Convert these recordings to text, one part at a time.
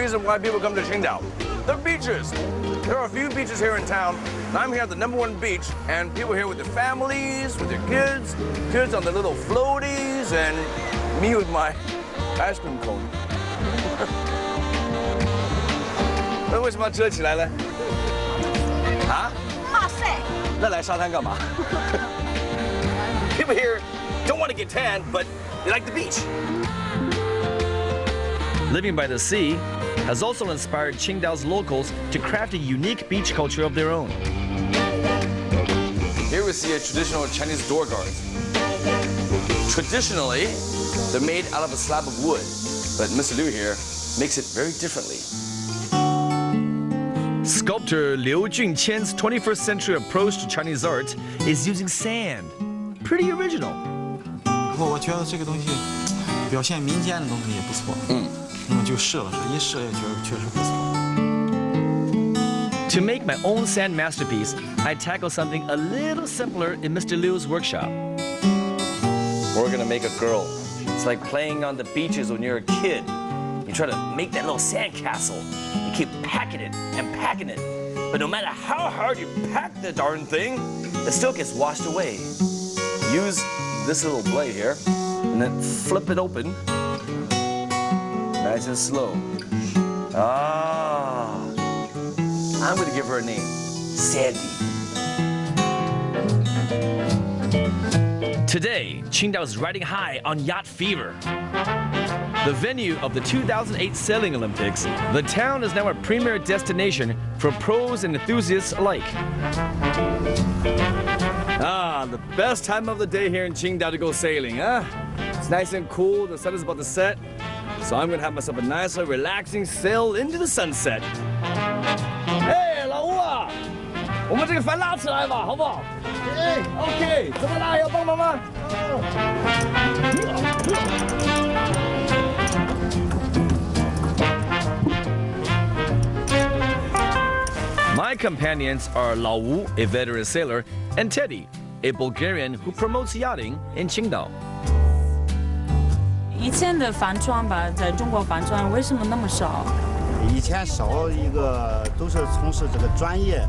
reason why people come to Qingdao. The beaches. There are a few beaches here in town. I'm here at the #1 beach, and people here with their families, with their kids on their little floaties, and me with my ice cream cone. 那为什么要遮起来呢？啊？怕晒。那来沙滩干嘛？ People here don't want to get tan, but they like the beach. Living by the sea has also inspired Qingdao's locals to craft a unique beach culture of their own. Here we see a traditional Chinese door guard. Traditionally, they're made out of a slab of wood, but Mr. Liu here makes it very differently. Sculptor Liu Junqian's 21st century approach to Chinese art is using sand. Pretty original. 我觉得这个东西表现民间的东西也不错。那么就试了试，一试也觉得确实不错。To make my own sand masterpiece, I tackle something a little simpler in Mr. Liu's workshop. We're gonna make a girl. It's like playing on the beaches when you're a kid. You try to make that little sand castle. You keep packing it and packing it. But no matter how hard you pack the darn thing, it still gets washed away. Use this little blade here, and then flip it open. Nice and slow. Ah. I'm gonna give her a name, Sandy. Today, Qingdao is riding high on yacht fever. The venue of the 2008 Sailing Olympics, the town is now a premier destination for pros and enthusiasts alike. Ah, the best time of the day here in Qingdao to go sailing, huh? It's nice and cool, the sun is about to set, so I'm gonna have myself a nice, relaxing sail into the sunset. Hey, 老吴啊，我们这个帆拉起来吧，好不好？哎 ，OK， 怎么拉？要帮忙吗？ My companions are Lao Wu, a veteran sailor, and Teddy, a Bulgarian who promotes yachting in Qingdao. 以前的帆船吧，在中国帆船为什么那么少？以前少一个都是从事这个专业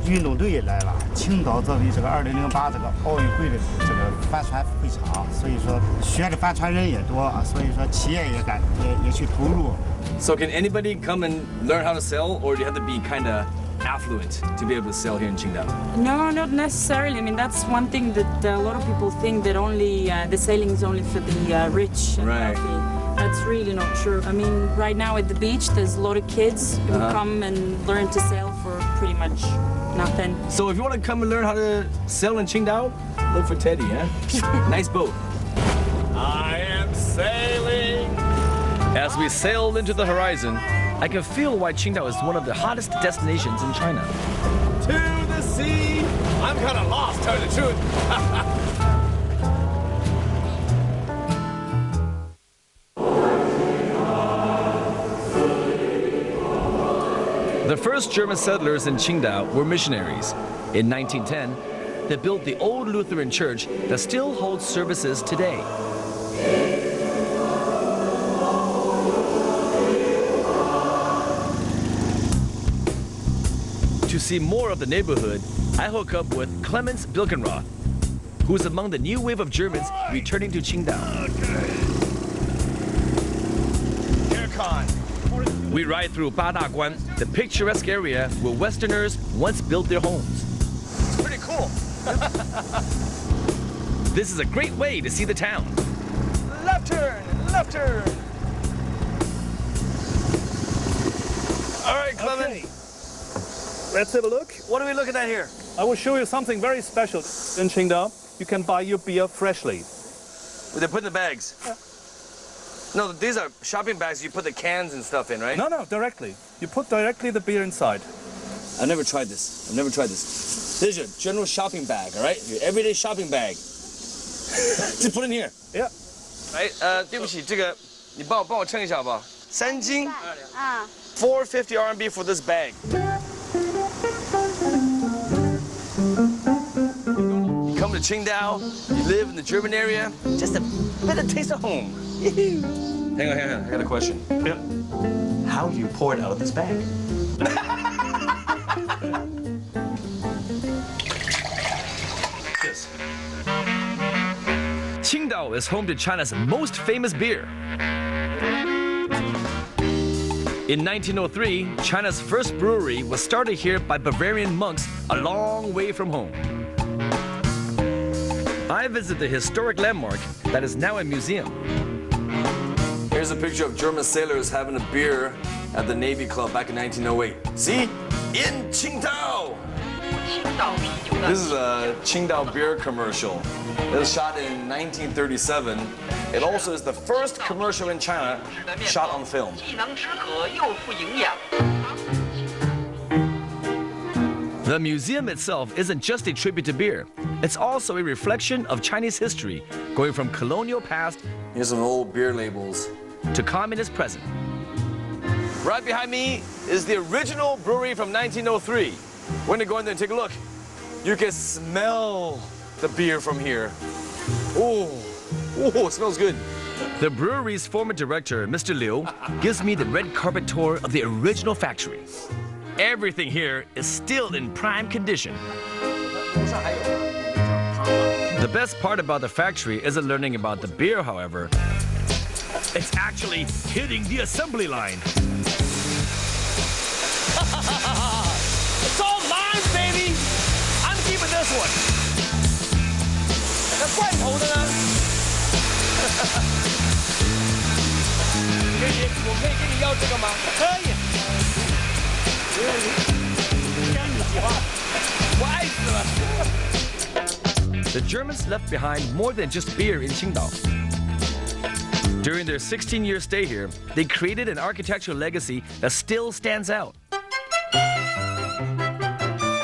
运动队来了。青岛作为这个2008这个奥运会的这个帆船会场，所以说学的帆船人也多，所以说企业也去投入。So can anybody come and learn how to sail, or do you have to be kind of affluent to be able to sail here in Qingdao? No, not necessarily. I mean, that's one thing that a lot of people think that only the sailing is only for the rich and wealthy. That's really not true. I mean, right now at the beach, there's a lot of kids who come and learn to sail for pretty much nothing. So if you want to come and learn how to sail in Qingdao, look for Teddy, huh? Nice boat. I am sailing. As we sail into the horizon, I can feel why Qingdao is one of the hottest destinations in China. To the sea. I'm kind of lost, tell you the truth. The first German settlers in Qingdao were missionaries. In 1910, they built the old Lutheran church that still holds services today. To see more of the neighborhood, I hook up with Clemens Bilkenroth, who is among the new wave of Germans returning to Qingdao. We ride through Badaguan, the picturesque area where Westerners once built their homes. It's pretty cool. This is a great way to see the town. Left turn, left turn. All right, Clement. Okay. Let's have a look. What are we looking at here? I will show you something very special. In Qingdao, you can buy your beer freshly. They put in the bags. Yeah. No, these are shopping bags. You put the cans and stuff in, right? No, directly. You put directly the beer inside. I've never tried this. This is your general shopping bag, all right? Your everyday shopping bag. Just put in here. Yeah. 哎，对不起，这个你帮我称一下好不好？3斤。450 RMB for this bag. You come to Qingdao, you live in the German area, just a bit of taste of home. Hang on, I got a question. Yeah. how do you pour it out of this bag? Yes. Qingdao is home to China's most famous beer. In 1903, China's first brewery was started here by Bavarian monks a long way from home. I visited the historic landmark that is now a museum. Here's a picture of German sailors having a beer at the Navy Club back in 1908. See? In Qingdao! This is a Qingdao beer commercial. It was shot in 1937. It also is the first commercial in China shot on film. The museum itself isn't just a tribute to beer. It's also a reflection of Chinese history, going from colonial past Here's some old beer labels. to communist present. Right behind me is the original brewery from 1903. We're gonna go in there and take a look. You can smell the beer from here. Oh, it smells good. The brewery's former director, Mr. Liu, gives me the red carpet tour of the original factory. Everything here is still in prime condition. The best part about the factory isn't learning about the beer, however. It's actually hitting the assembly line. It's all mine, baby! I'm keeping this one. 那罐头的呢？我可以跟你要这个吗？可以。干你喜欢，我爱死了。 The Germans left behind more than just beer in Qingdao. During their 16-year stay here, they created an architectural legacy that still stands out.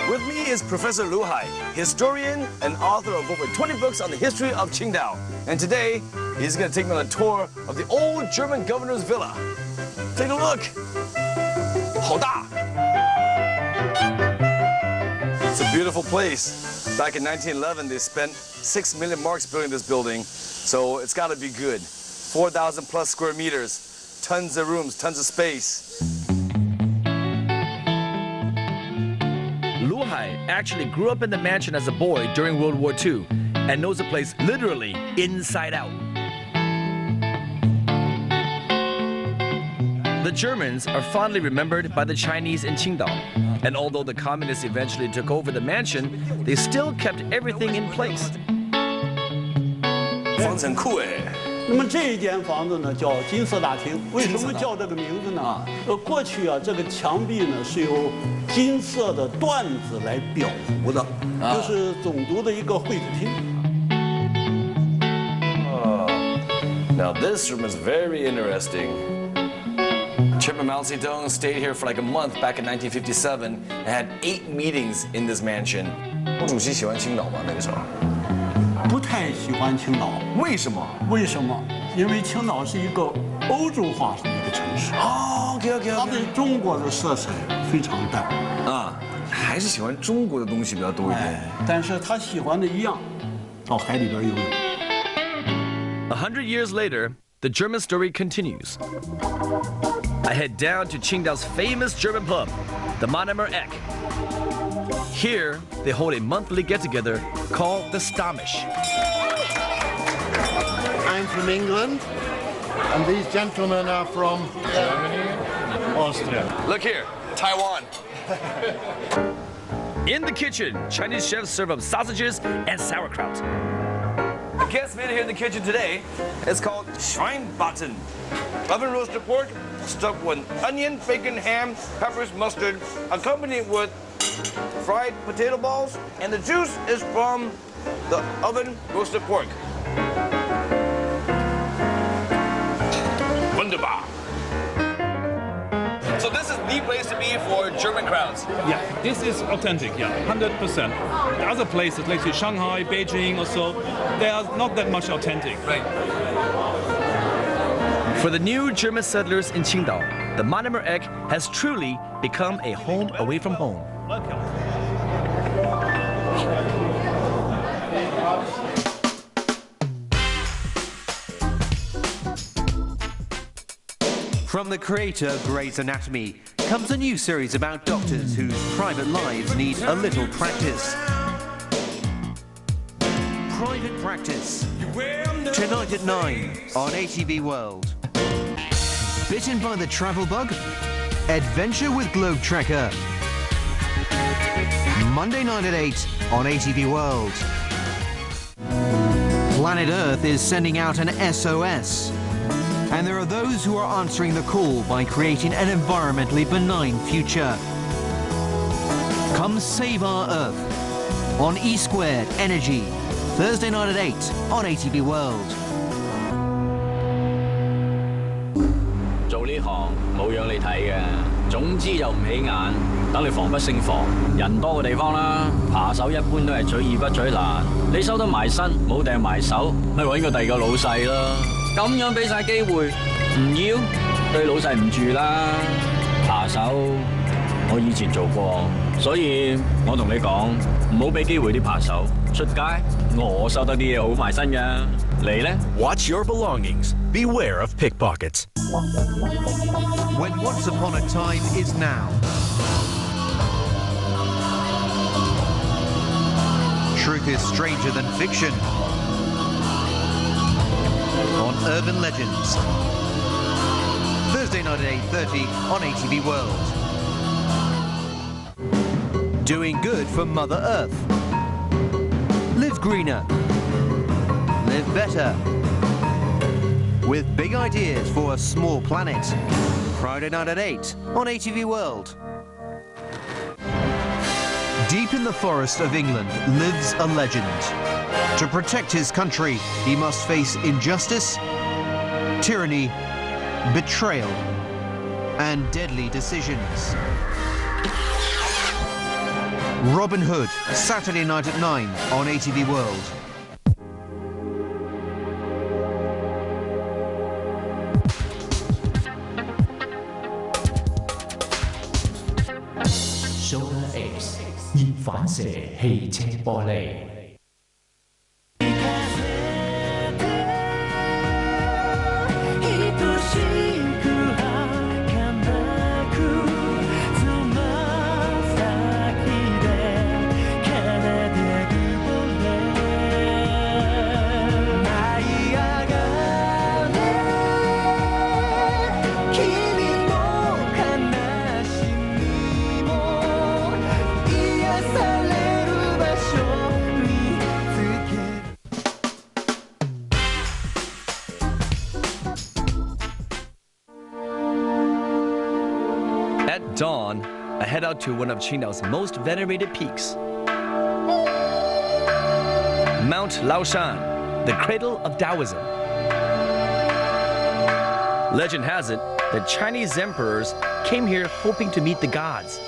With me is Professor Lu Hai, historian and author of over 20 books on the history of Qingdao. And today, he's going to take me on a tour of the old German governor's villa. Take a look. 好大. It's a beautiful place. Back in 1911, they spent 6 million marks building this building, so it's got to be good. 4,000 plus square meters, tons of rooms, tons of space. Lu Hai actually grew up in the mansion as a boy during World War II and knows the place literally inside out. The Germans are fondly remembered by the Chinese in Qingdao, and although the communists eventually took over the mansion, they still kept everything in place. 房子很酷哎。那么这一间房子呢，叫金色大厅。为什么叫这个名字呢？过去啊，这个墙壁呢是由金色的缎子来裱糊的，就是总督的一个会议厅。Now this room is very interesting. Chairman Mao Zedong stayed here for like a month back in 1957 and had 8 meetings in this mansion. 毛主席喜欢青岛吗？那个时候？不太喜欢青岛。为什么？为什么？因为青岛是一个欧洲化的一个城市。哦 ，OK， 它对中国的色彩非常淡。啊，还是喜欢中国的东西比较多一点。但是他喜欢的一样，到海里边游泳。100 years later, the German story continues. I head down to Qingdao's famous German pub, the Monomer Eck. Here, they hold a monthly get-together called the Stamish. I'm from England, and these gentlemen are from Germany, Austria. Look here, Taiwan. In the kitchen, Chinese chefs serve up sausages and sauerkraut. The guest made it here in the kitchen today. It's called Schweinbraten. Oven roasted pork stuffed with onion, bacon, ham, peppers, mustard, accompanied with fried potato balls, and the juice is from the oven roasted pork. Wunderbar. So this is the place to be for German crowds. Yeah, this is authentic, yeah, 100%. The other places, like Shanghai, Beijing or so, they are not that much authentic. Right. For the new German settlers in Qingdao, the Monomer Eck has truly become a home away from home. Welcome. From the creator of Grey's Anatomy comes a new series about doctors whose private lives need a little practice. Private Practice. Tonight at 9 on ATV World. Bitten by the travel bug? Adventure with Globe Trekker. Monday night at 8 on ATV World. Planet Earth is sending out an SOS. And there are those who are answering the call by creating an environmentally benign future. Come save our Earth on E2 Energy. Thursday night at 8 on ATV World. 做呢行冇樣你睇嘅，總之又唔起眼，等你防不勝防。人多嘅地方啦，扒手一般都係取易不取難。你收得埋身，冇掟埋手，咪揾個第二個老細咯。咁樣俾晒機會，唔要對老細唔住啦。扒手我以前做過，所以我同你講，唔好俾機會啲扒手。出街我收得啲嘢好埋身㗎，你呢 Watch your belongings. Beware of pickpockets. When once upon a time is now. Truth is stranger than fiction. On Urban Legends. Thursday night at 8:30 on ATV World. Doing good for Mother Earth. Live greener. Live better. With big ideas for a small planet. Friday night at 8 on ATV World. Deep in the forest of England lives a legend. To protect his country, he must face injustice, tyranny, betrayal, and deadly decisions. Robin Hood, Saturday night at 9 on ATV World. Solar X 熱反射汽車玻璃。At dawn, I head out to one of Qingdao's most venerated peaks. Mount Laoshan, the cradle of Taoism. Legend has it that Chinese emperors came here hoping to meet the gods.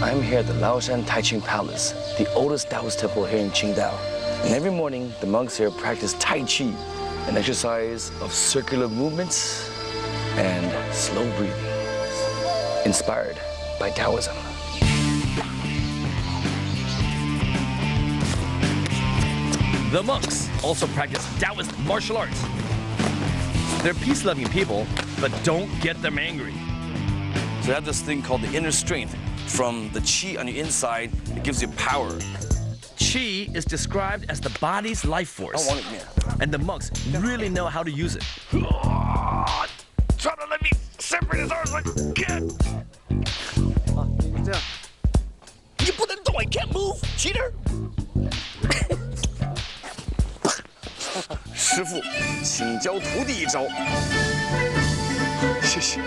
I'm here at the Laoshan Taiching Palace, the oldest Taoist temple here in Qingdao. And every morning, the monks here practice Tai Chi, an exercise of circular movements and slow breathing, inspired by Taoism. The monks also practice Taoist martial arts. They're peace-loving people, but don't get them angry. So you have this thing called the inner strength. From the qi on your inside, it gives you power. Qi is described as the body's life force. And the monks really know how to use it. Try to let me separate his arms like can. You put it I can't move, cheater. 师父，请教徒弟一招。谢谢。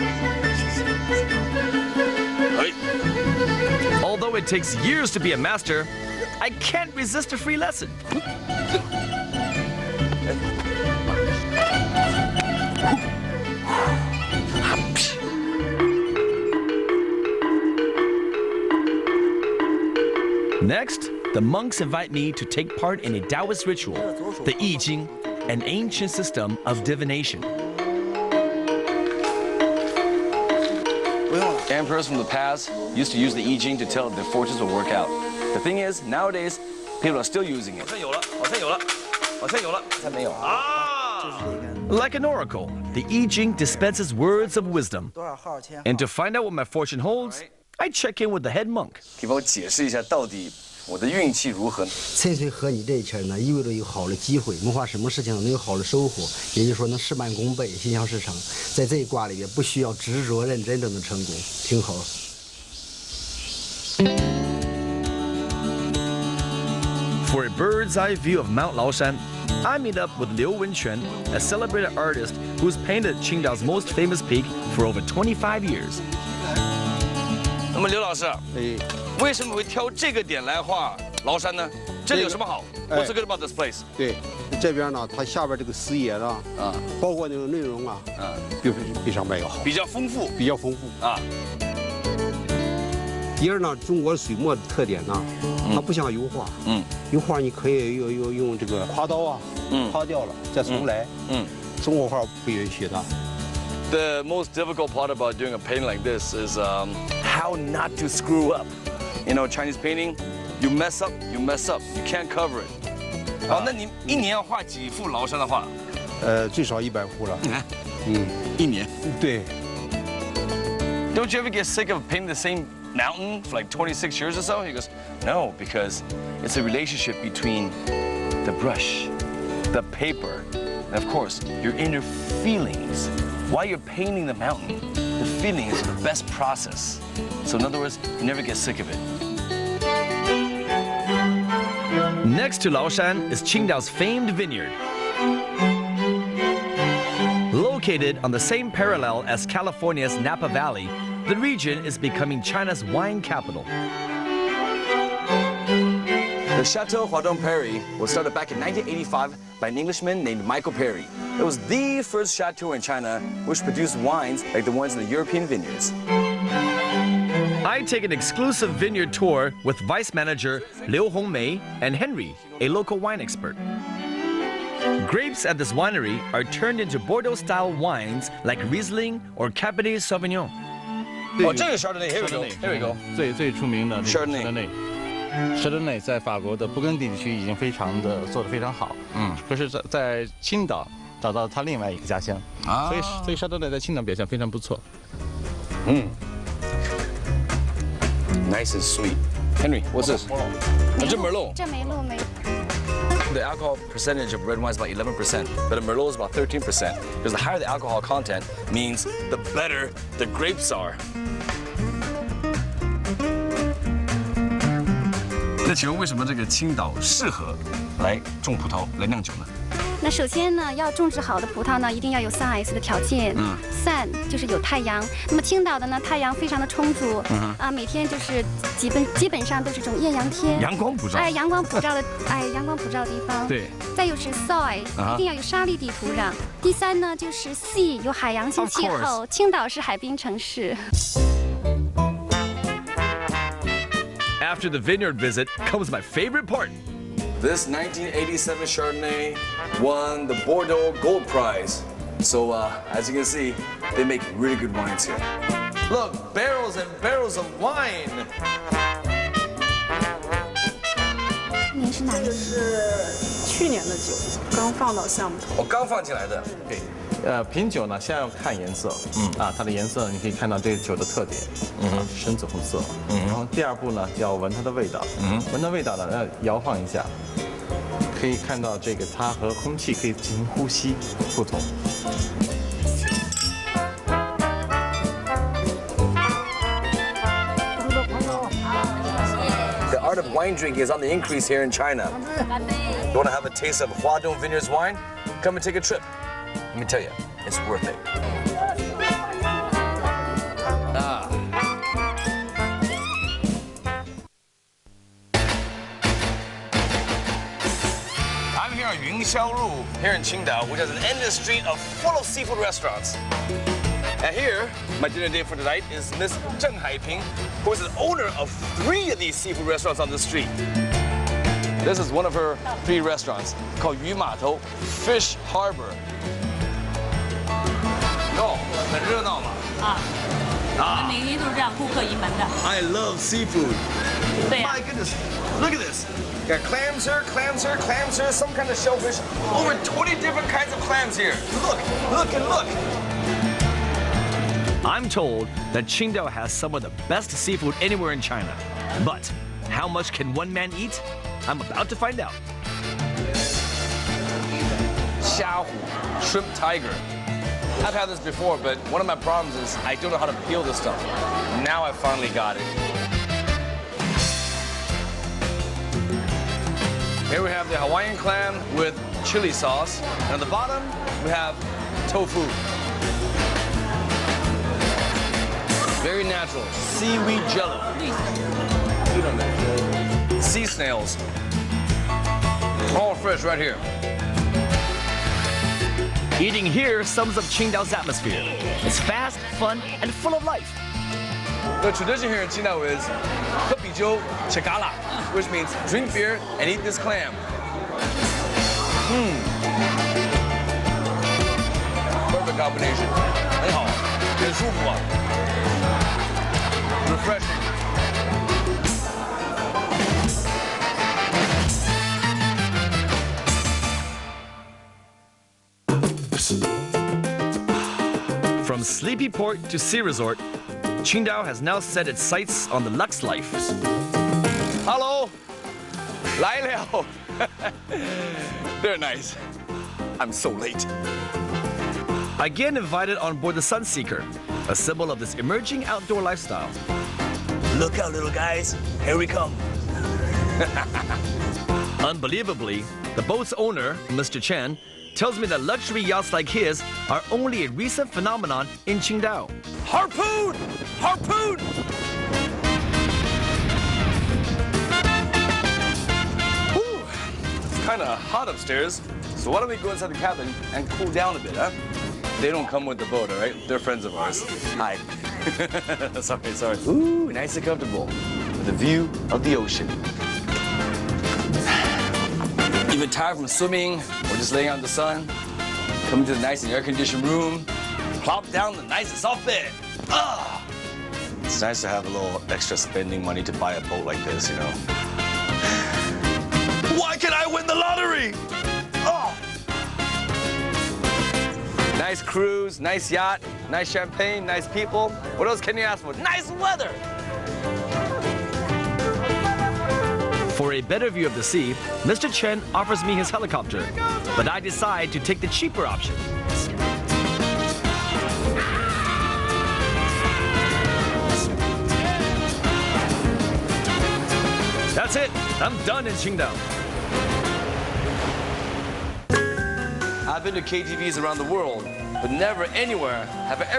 Although it takes years to be a master, I can't resist a free lesson. Next, the monks invite me to take part in a Taoist ritual, the I Ching, an ancient system of divination. Emperors from the past used to use the I Ching to tell if their fortunes would work out. The thing is, nowadays, people are still using it. 好像有了，好像有了，好像有了，才没有啊！ Like an oracle, the I Ching dispenses words of wisdom. And to find out what my fortune holds, I check in with the head monk. 给我解释一下，到底我的运气如何呢？纯粹和你这一圈呢，意味着有好的机会，谋划什么事情能有好的收获，也就是说能事半功倍，心想事成。在这一卦里边，不需要执着认真就能成功，挺好。For a bird's eye view of Mount Laoshan, I meet up with Liu Wenquan, a celebrated artist who's painted Qingdao's most famous peak for over 25 years. 那么刘老师，为什么会挑这个点来画崂山呢？这里有什么好？What's so good about this place？对，这边呢，它下边这个视野呢，包括那个内容啊，比上边要好，比较丰富，比较丰富啊。第二呢，中国水墨的特点呢，它不像油画，油画你可以用这个夸刀啊，夸掉了再重来，中国画不允许的。The most difficult part about doing a painting like this is how not to screw up. You know, Chinese painting, you mess up, you can't cover it. 好，那你一年要画几幅崂山的画？最少100幅了。一年。对。Don't you ever get sick of painting the same mountain for like 26 years or so? He goes, no, because it's a relationship between the brush, the paper, and of course, your inner feelings. While you're painting the mountain, the feeling is the best process. So in other words, you never get sick of it. Next to Laoshan is Qingdao's famed vineyard. Located on the same parallel as California's Napa Valley, the region is becoming China's wine capital. The Chateau Huadong Perry was started back in 1985 by an Englishman named Michael Perry. It was the first chateau in China which produced wines like the ones in the European vineyards. I take an exclusive vineyard tour with vice manager Liu Hongmei and Henry, a local wine expert. Grapes at this winery are turned into Bordeaux-style wines like Riesling or Cabernet Sauvignon. Oh, 这个 Chardonnay, here we go. Here we go. 最出名的 Chardonnay 在法国的勃艮第地区已经做得非常好。可是在青岛找到它另外一个家乡，所以 Chardonnay 在青岛表现非常不错。Nice and sweet. Henry, what's this? 这 Merlot. 这梅露梅。The alcohol percentage of red wine is about 11%, but a Merlot is about 13%. Because the higher the alcohol content means the better the grapes are. 那请问为什么这个青岛适合来种葡萄来酿酒呢？那首先呢，要种植好的葡萄呢，一定要有3S 的条件。Sun 就是有太阳。那么青岛的呢，太阳非常的充足，每天就是基本上都是这种艳阳天。阳光普照。阳光普照的地方。对。再有是 Soil， 一定要有沙砾地土壤。第三呢，就是 Sea 有海洋性气候，青岛是海滨城市。After the vineyard visit comes my favorite part. This 1987 Chardonnay won the Bordeaux Gold Prize. So as you can see, they make really good wines here. Look, barrels and barrels of wine. 您是哪一年？是去年的酒，刚放到橡木桶。我刚放进来的。对。品酒呢，先要看颜色，它的颜色你可以看到这个酒的特点，深紫红色，然后第二步呢就要闻它的味道，闻到味道呢要摇晃一下，可以看到这个它和空气可以进行呼吸不同。The art of wine drinking is on the increase here in China. You want to have a taste of Huadong Vineyards wine? Come and take a trip. Let me tell you, it's worth it. I'm here on Yunxiaoru, here in Qingdao, which has an endless street full of seafood restaurants. And here, my dinner date for tonight is Miss Zheng Haiping, who is the owner of 3 of these seafood restaurants on the street. This is one of her 3 restaurants called Yu Matou Fish Harbor. 很热闹嘛。Ah. 每天都是这样，顾客盈门的。 I love seafood. 对呀、 My goodness, look at this. Got clams here, clams here, clams here, some kind of shellfish. Over 20 different kinds of clams here. Look, look, and look. I'm told that Qingdao has some of the best seafood anywhere in China. But how much can one man eat? I'm about to find out. 虾虎, shrimp tiger. I've had this before, but one of my problems is I don't know how to peel this stuff. Now I finally got it. Here we have the Hawaiian clam with chili sauce. And on the bottom, we have tofu. Very natural. Seaweed jello. Sea snails. All fresh right here. Eating here sums up Qingdao's atmosphere. It's fast, fun, and full of life. The tradition here in Qingdao is 喝啤酒, chagala, which means drink beer and eat this clam. Perfect combination. 很好，很舒服啊。Refreshing. From sleepy port to sea resort, Qingdao has now set its sights on the Lux life. Hello, 来了. They're nice. I'm so late. I get invited on board the Sunseeker, a symbol of this emerging outdoor lifestyle. Look out, little guys. Here we come. Unbelievably, the boat's owner, Mr. Chen, tells me that luxury yachts like his are only a recent phenomenon in Qingdao. Harpoon! Harpoon! Whew. It's kind of hot upstairs, so why don't we go inside the cabin and cool down a bit, huh? They don't come with the boat, all right? They're friends of ours. Hi. Sorry. Ooh, nice and comfortable with a view of the ocean. Even tired from swimming or just laying out in the sun, come into the nice and air-conditioned room, plop down the nice and soft bed. Ah! It's nice to have a little extra spending money to buy a boat like this, you know. Why can't I win the lottery? Oh! Nice cruise, nice yacht, nice champagne, nice people. What else can you ask for? Nice weather! For a better view of the sea, Mr. Chen offers me his helicopter, but I decide to take the cheaper option. That's it. I'm done in Qingdao. I've been to KTVs around the world, but never anywhere have I ever